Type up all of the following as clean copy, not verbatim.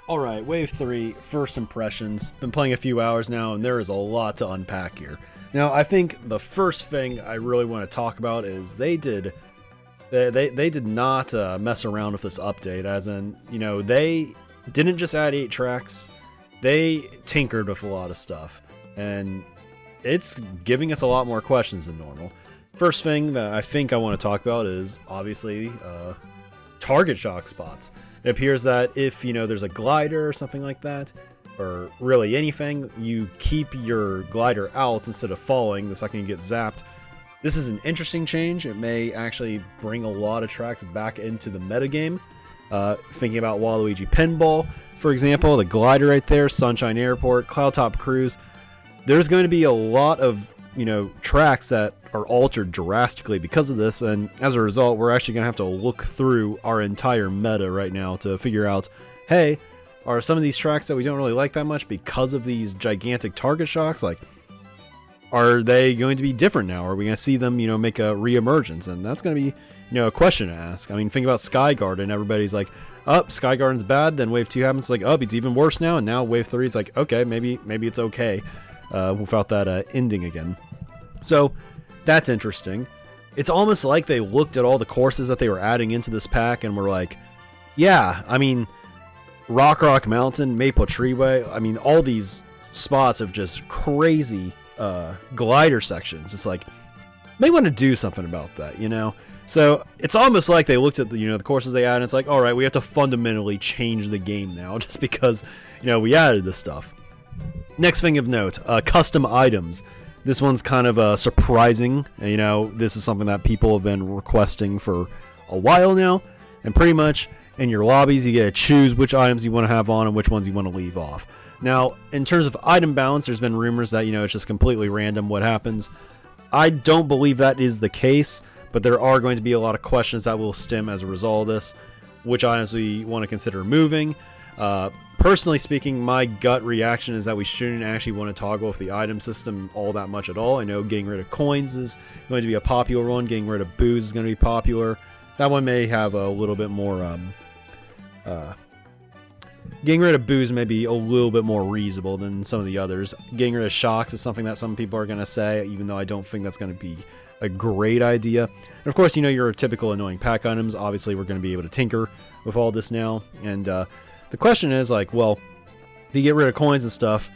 Alright, Wave 3, first impressions. Been playing a few hours now, and there is a lot to unpack here. Now, I think the first thing I really want to talk about is they did not mess around with this update, as in, they didn't just add 8 tracks, they tinkered with a lot of stuff, and it's giving us a lot more questions than normal. First thing that I think I want to talk about is, obviously, target shock spots. It appears that if, there's a glider or something like that, or really anything, you keep your glider out instead of falling the second you get zapped. This is an interesting change. It may actually bring a lot of tracks back into the metagame. Thinking about Waluigi Pinball, for example, the glider right there, Sunshine Airport, Cloudtop Cruise. There's going to be a lot of, tracks that are altered drastically because of this, and as a result, we're actually going to have to look through our entire meta right now to figure out, hey, are some of these tracks that we don't really like that much because of these gigantic target shocks, like, are they going to be different now? Are we going to see them, make a re-emergence? And that's going to be, a question to ask. I mean, think about Sky Garden. Everybody's like, Sky Garden's bad, then Wave 2 happens, like, it's even worse now, and now Wave 3, it's like, okay, maybe it's okay without that ending again. So, that's interesting. It's almost like they looked at all the courses that they were adding into this pack and were like, yeah, I mean, Rock Mountain, Maple Treeway, I mean, all these spots of just crazy glider sections. It's like, they want to do something about that, So, it's almost like they looked at the courses they added, and it's like, alright, we have to fundamentally change the game now, just because, we added this stuff. Next thing of note, custom items. This one's kind of surprising. This is something that people have been requesting for a while now. And pretty much in your lobbies, you get to choose which items you want to have on and which ones you want to leave off. Now, in terms of item balance, there's been rumors that, it's just completely random what happens. I don't believe that is the case, but there are going to be a lot of questions that will stem as a result of this. Which items we want to consider moving. Personally speaking, my gut reaction is that we shouldn't actually want to toggle with the item system all that much at all. I know getting rid of coins is going to be a popular one. Getting rid of booze is going to be popular. That one may have a little bit more... getting rid of booze may be a little bit more reasonable than some of the others. Getting rid of shocks is something that some people are going to say, even though I don't think that's going to be a great idea. And of course, your typical annoying pack items. Obviously, we're going to be able to tinker with all this now. And the question is, like, well, if you get rid of coins and stuff,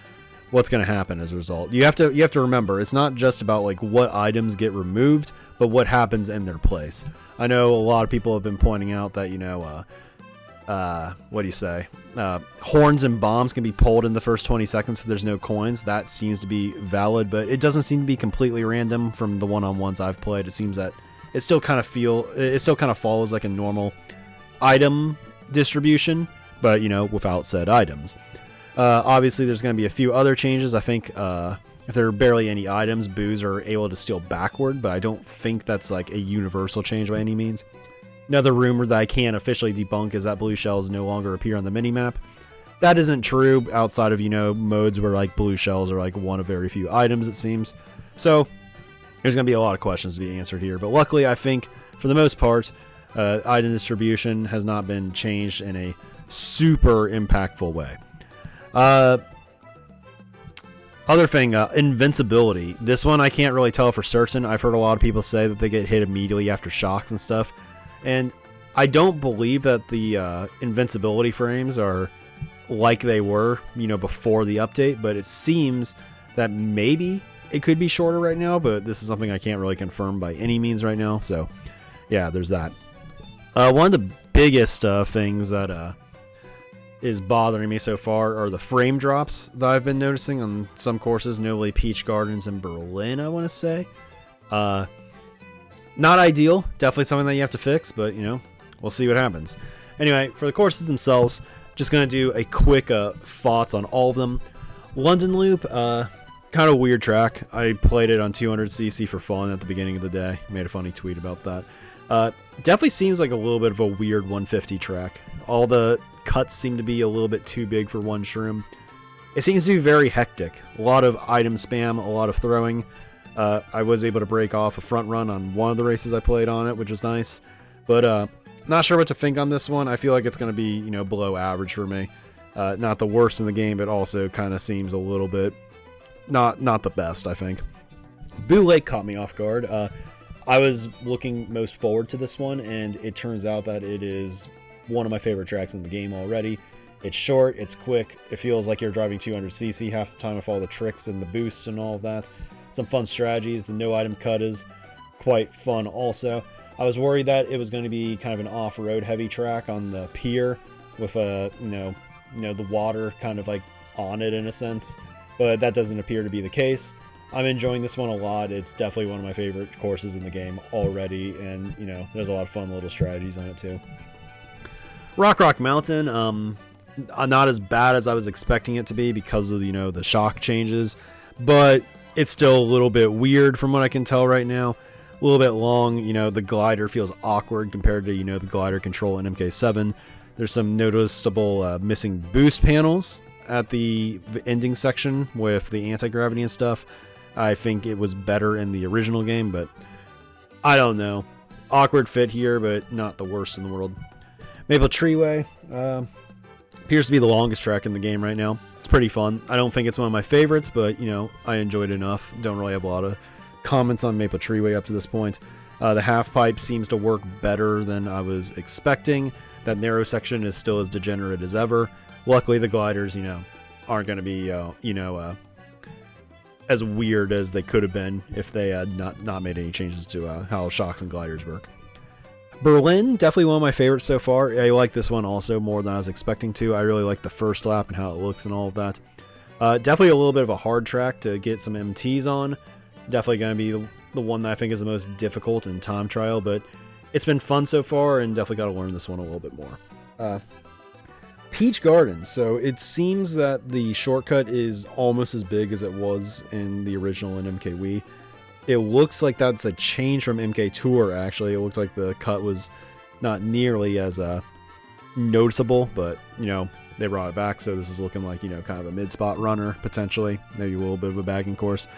what's going to happen as a result? You have to remember, it's not just about like what items get removed, but what happens in their place. I know a lot of people have been pointing out that what do you say? Horns and bombs can be pulled in the first 20 seconds if there's no coins. That seems to be valid, but it doesn't seem to be completely random from the one-on-ones I've played. It seems that it still kind of follows like a normal item distribution, but without said items. Obviously, there's going to be a few other changes. I think if there are barely any items, boos are able to steal backward, but I don't think that's like a universal change by any means. Another rumor that I can't officially debunk is that blue shells no longer appear on the minimap. That isn't true outside of, modes where like blue shells are like one of very few items, it seems. So there's going to be a lot of questions to be answered here. But luckily, I think for the most part, item distribution has not been changed in a super impactful way. Other thing, invincibility. This one I can't really tell for certain. I've heard a lot of people say that they get hit immediately after shocks and stuff. And I don't believe that the invincibility frames are like they were, before the update. But it seems that maybe it could be shorter right now. But this is something I can't really confirm by any means right now. So, yeah, there's that. One of the biggest things that is bothering me so far are the frame drops that I've been noticing on some courses, notably Peach Gardens in Berlin, I want to say. Not ideal, definitely something that you have to fix, but we'll see what happens. Anyway, for the courses themselves, just going to do a quick thoughts on all of them. London Loop, kind of weird track. I played it on 200cc for fun at the beginning of the day. Made a funny tweet about that. Definitely seems like a little bit of a weird 150 track. All the cuts seem to be a little bit too big for one shroom. It seems to be very hectic. A lot of item spam, a lot of throwing. I was able to break off a front run on one of the races I played on it, which was nice. But not sure what to think on this one. I feel like it's going to be, below average for me. Not the worst in the game, but also kind of seems a little bit not the best, I think. Boo Lake caught me off guard. I was looking most forward to this one, and it turns out that it is one of my favorite tracks in the game already. It's short, it's quick, it feels like you're driving 200cc half the time with all the tricks and the boosts and all of that. Some fun strategies. The no item cut is quite fun also. I was worried that it was going to be kind of an off-road heavy track on the pier with the water kind of like on it in a sense, but that doesn't appear to be the case. I'm enjoying this one a lot. It's definitely one of my favorite courses in the game already, and there's a lot of fun little strategies on it too. Rock Mountain, not as bad as I was expecting it to be because of the shock changes, but it's still a little bit weird from what I can tell right now. A little bit long. The glider feels awkward compared to the glider control in MK7. There's some noticeable missing boost panels at the ending section with the anti-gravity and stuff. I think it was better in the original game, but I don't know. Awkward fit here, but not the worst in the world. Maple Treeway appears to be the longest track in the game right now. It's pretty fun. I don't think it's one of my favorites, but I enjoyed it enough. Don't really have a lot of comments on Maple Treeway up to this point. The half pipe seems to work better than I was expecting. That narrow section is still as degenerate as ever. Luckily, the gliders, aren't going to be, as weird as they could have been if they had not made any changes to how shocks and gliders work. Berlin, definitely one of my favorites so far. I like this one also more than I was expecting to. I really like the first lap and how it looks and all of that. Definitely a little bit of a hard track to get some MTs on. Definitely going to be the one that I think is the most difficult in time trial, but it's been fun so far, and definitely got to learn this one a little bit more. Peach Gardens. So it seems that the shortcut is almost as big as it was in the original in MK Wii. It looks like that's a change from MK Tour, actually. It looks like the cut was not nearly as noticeable, but, they brought it back, so this is looking like, kind of a mid-spot runner, potentially. Maybe a little bit of a bagging course.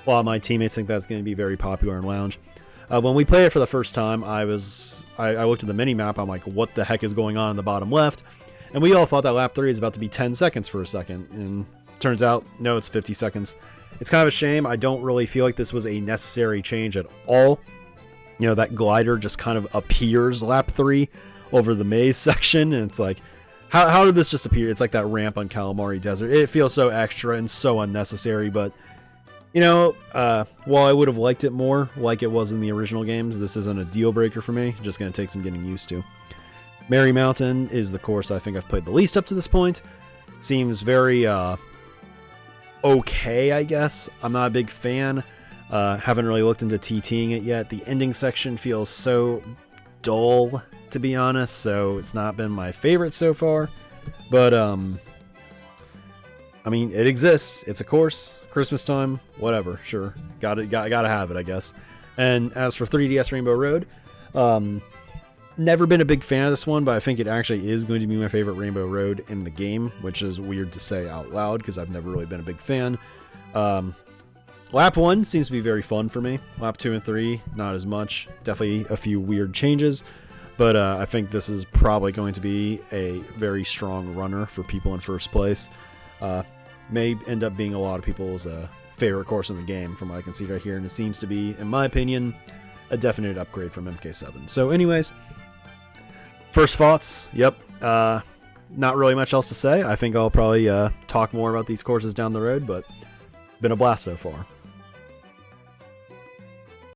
A lot of my teammates think that's going to be very popular in Lounge. When we played it for the first time, I looked at the mini-map, I'm like, what the heck is going on in the bottom left? And we all thought that lap 3 is about to be 10 seconds for a second, and turns out, no, it's 50 seconds. It's kind of a shame. I don't really feel like this was a necessary change at all. That glider just kind of appears lap 3 over the maze section, and it's like, how did this just appear? It's like that ramp on Calamari Desert. It feels so extra and so unnecessary, but, while I would have liked it more like it was in the original games, this isn't a deal breaker for me. Just going to take some getting used to. Merry Mountain is the course I think I've played the least up to this point. Seems very okay, I guess. I'm not a big fan. Haven't really looked into TTing it yet. The ending section feels so dull, to be honest, so it's not been my favorite so far. But it exists. It's a course. Christmas time, whatever. Sure, gotta have it, I guess. And as for 3DS Rainbow Road, never been a big fan of this one, but I think it actually is going to be my favorite Rainbow Road in the game, which is weird to say out loud because I've never really been a big fan. Lap 1 seems to be very fun for me. Lap 2 and 3, not as much. Definitely a few weird changes, but I think this is probably going to be a very strong runner for people in first place. May end up being a lot of people's favorite course in the game from what I can see right here, and it seems to be, in my opinion, a definite upgrade from MK7. So anyways, first thoughts, yep, not really much else to say. I think I'll probably talk more about these courses down the road, but been a blast so far.